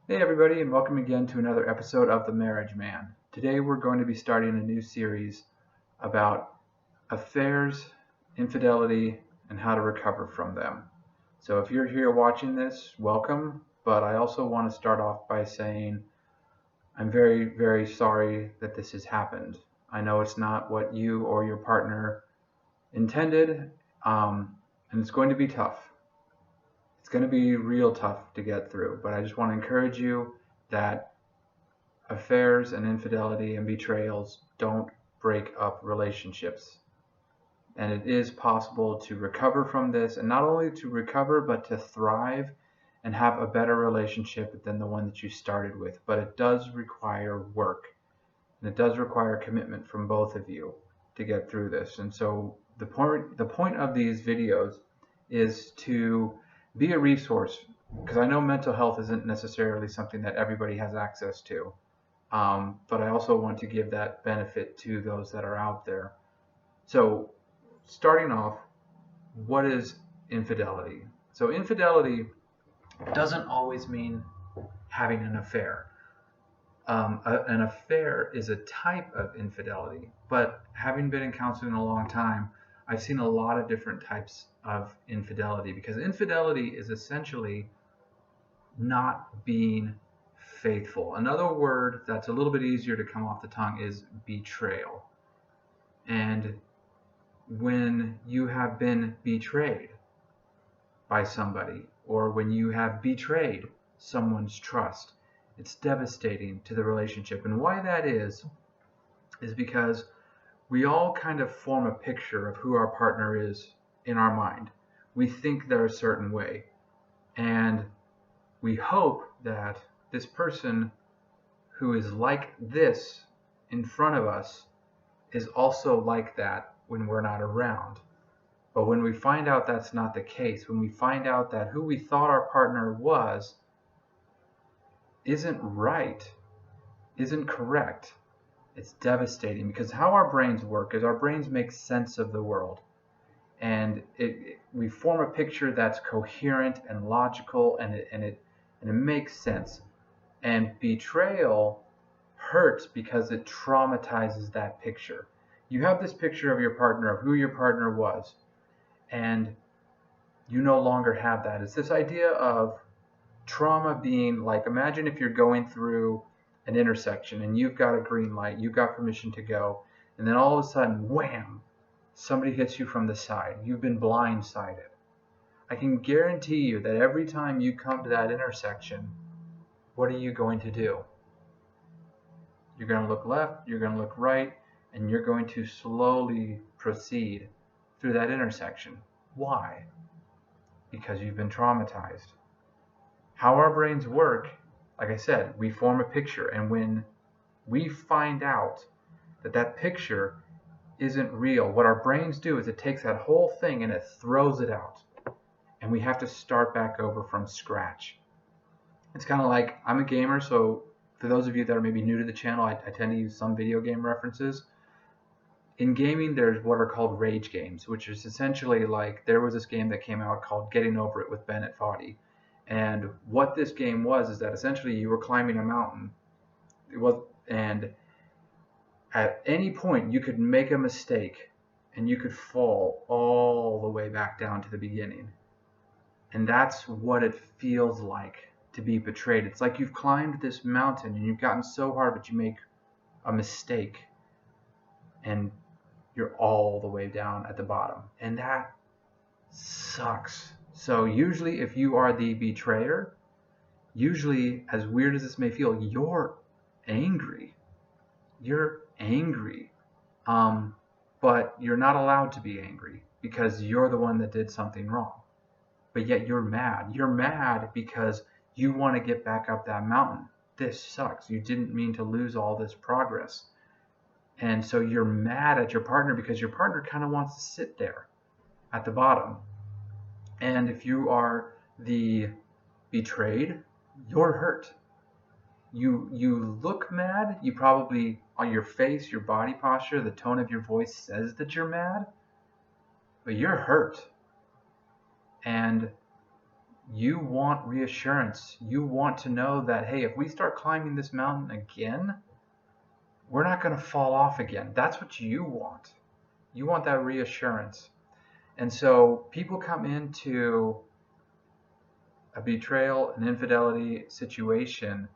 Hey everybody, and welcome again to another episode of The Marriage Man. Today we're going to be starting a new series about affairs, infidelity, and how to recover from them. So if you're here watching this, welcome, but I also want to start off by saying I'm very, very sorry that this has happened. I know it's not what you or your partner intended, and it's going to be tough. It's going to be real tough to get through, but I just want to encourage you that affairs and infidelity and betrayals don't break up relationships. And it is possible to recover from this, and not only to recover, but to thrive and have a better relationship than the one that you started with. But it does require work, and it does require commitment from both of you to get through this. And so the point of these videos is to be a resource, because I know mental health isn't necessarily something that everybody has access to. But I also want to give that benefit to those that are out there. So, starting off, what is infidelity? So, infidelity doesn't always mean having an affair. An affair is a type of infidelity, but having been in counseling a long time, I've seen a lot of different types of infidelity, because infidelity is essentially not being faithful. Another word that's a little bit easier to come off the tongue is betrayal. And when you have been betrayed by somebody, or when you have betrayed someone's trust, it's devastating to the relationship. And why that is because we all kind of form a picture of who our partner is in our mind. We think they're a certain way, and we hope that this person who is like this in front of us is also like that when we're not around. But when we find out that's not the case, when we find out that who we thought our partner was isn't right, isn't correct, it's devastating, because how our brains work is our brains make sense of the world. And we form a picture that's coherent and logical, and it makes sense. And betrayal hurts because it traumatizes that picture. You have this picture of your partner, of who your partner was, and you no longer have that. It's this idea of trauma being like, imagine if you're going through an intersection and you've got a green light, you've got permission to go, and then all of a sudden, wham, somebody hits you from the side. You've been blindsided. I can guarantee you that every time you come to that intersection, what are you going to do? You're going to look left, you're going to look right, and you're going to slowly proceed through that intersection. Why? Because you've been traumatized. How our brains work, like I said, we form a picture, and when we find out that that picture isn't real, what our brains do is it takes that whole thing and it throws it out, and we have to start back over from scratch. It's kind of like, I'm a gamer, so for those of you that are maybe new to the channel, I tend to use some video game references. In gaming, there's what are called rage games, which is essentially like, there was this game that came out called Getting Over It with Bennett Foddy. And what this game was is that essentially you were climbing a mountain. And at any point you could make a mistake and you could fall all the way back down to the beginning. And that's what it feels like to be betrayed. It's like you've climbed this mountain and you've gotten so hard, but you make a mistake and you're all the way down at the bottom. And that sucks. So usually if you are the betrayer, usually, as weird as this may feel, you're angry. You're angry. But you're not allowed to be angry because you're the one that did something wrong. But yet you're mad. You're mad because you want to get back up that mountain. This sucks. You didn't mean to lose all this progress. And so you're mad at your partner because your partner kind of wants to sit there at the bottom. And if you are the betrayed, you're hurt. You look mad. You probably, on your face, your body posture, the tone of your voice says that you're mad, but you're hurt. And You want reassurance. You want to know that, hey, if we start climbing this mountain again, we're not going to fall off again. That's what you want. You want that reassurance. And so people come into a betrayal, an infidelity situation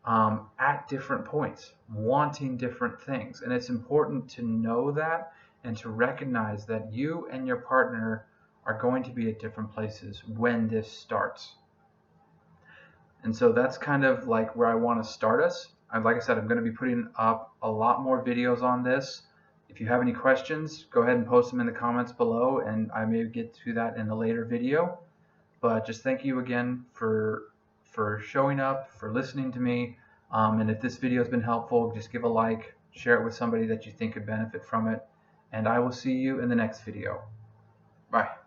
at different points, wanting different things. And it's important to know that and to recognize that you and your partner are going to be at different places when this starts. And so that's kind of like where I want to start us. Like I said, I'm going to be putting up a lot more videos on this. If you have any questions, go ahead and post them in the comments below, and I may get to that in a later video. But just thank you again for showing up, for listening to me. And if this video has been helpful, just give a like, share it with somebody that you think could benefit from it. And I will see you in the next video. Bye.